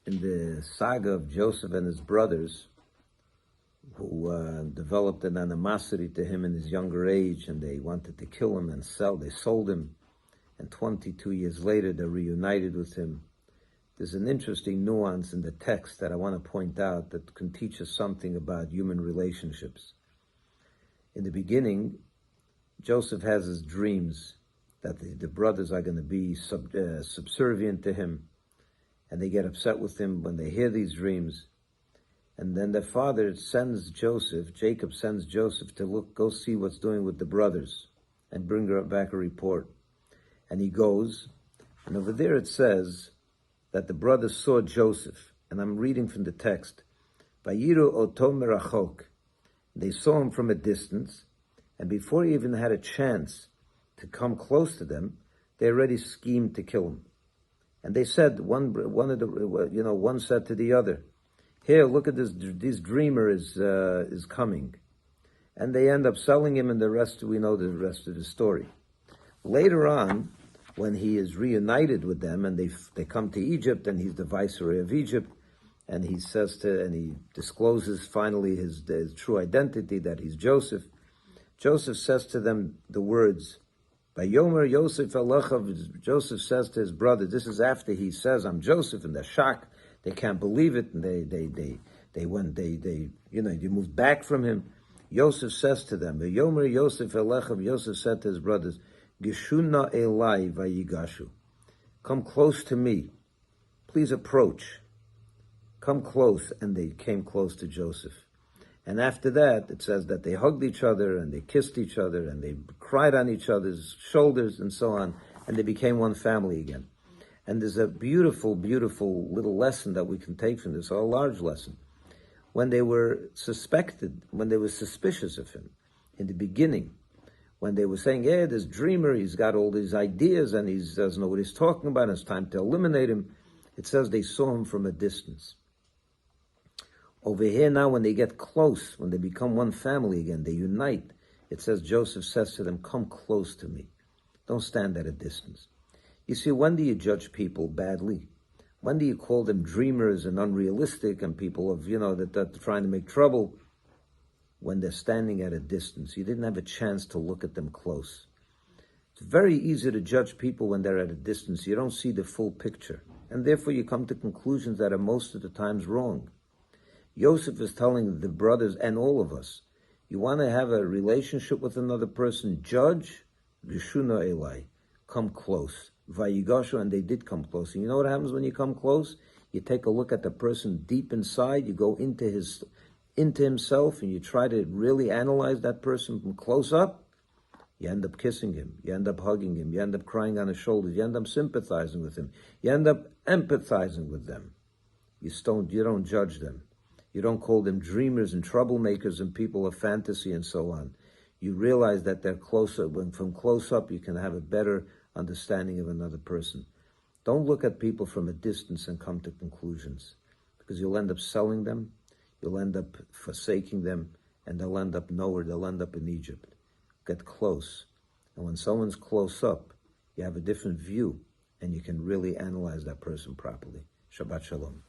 in the saga of Joseph and his brothers, who developed an animosity to him in his younger age, and they wanted to kill him and they sold him, and 22 years later they're reunited with him. There's an interesting nuance in the text that I want to point out that can teach us something about human relationships. In the beginning, Joseph has his dreams that the brothers are going to be subservient to him, and they get upset with him when they hear these dreams. And then their father sends Jacob sends Joseph to go see what's doing with the brothers and bring back a report. And he goes, and over there it says that the brothers saw Joseph, and I'm reading from the text, Vayiru oto merachok. They saw him from a distance, and before he even had a chance to come close to them, they already schemed to kill him. And they said, one said to the other, "Here, look at this dreamer is coming," and they end up selling him, and we know the rest of the story. Later on, when he is reunited with them, and they come to Egypt, and he's the viceroy of Egypt, and he discloses finally his true identity, that he's Joseph. Joseph says to them the words, "Vayomer Yosef Alecha." Joseph says to his brother, this is after he says, "I'm Joseph," and they're shocked. They can't believe it, and they moved back from him. Yosef says to them, "Vayomer Yosef Alecha." Yosef said to his brothers, "Gishuna elai vayigashu." Come close to me. Please approach. Come close. And they came close to Joseph. And after that, it says that they hugged each other, and they kissed each other, and they cried on each other's shoulders, and so on, and they became one family again. And there's a beautiful, beautiful little lesson that we can take from this, or a large lesson. When they were when they were suspicious of him, in the beginning, when they were saying, "Hey, this dreamer, he's got all these ideas, and he doesn't know what he's talking about, and it's time to eliminate him," it says they saw him from a distance. Over here now, when they get close, when they become one family again, they unite, it says Joseph says to them, "Come close to me. Don't stand at a distance." You see, when do you judge people badly? When do you call them dreamers and unrealistic and people that are trying to make trouble? When they're standing at a distance. You didn't have a chance to look at them close. It's very easy to judge people when they're at a distance. You don't see the full picture. And therefore you come to conclusions that are most of the times wrong. Joseph is telling the brothers and all of us, you want to have a relationship with another person, judge, Gishuna Elai, come close. Vayigashu, and they did come close. And you know what happens when you come close? You take a look at the person deep inside, you go into himself, and you try to really analyze that person from close up. You end up kissing him, you end up hugging him, you end up crying on his shoulders, you end up sympathizing with him, you end up empathizing with them. You don't judge them. You don't call them dreamers and troublemakers and people of fantasy and so on. You realize that they're closer. When from close up, you can have a better understanding of another person. Don't look at people from a distance and come to conclusions, because you'll end up selling them, you'll end up forsaking them, and they'll end up nowhere. They'll end up in Egypt. Get close. And when someone's close up, you have a different view, and you can really analyze that person properly. Shabbat Shalom.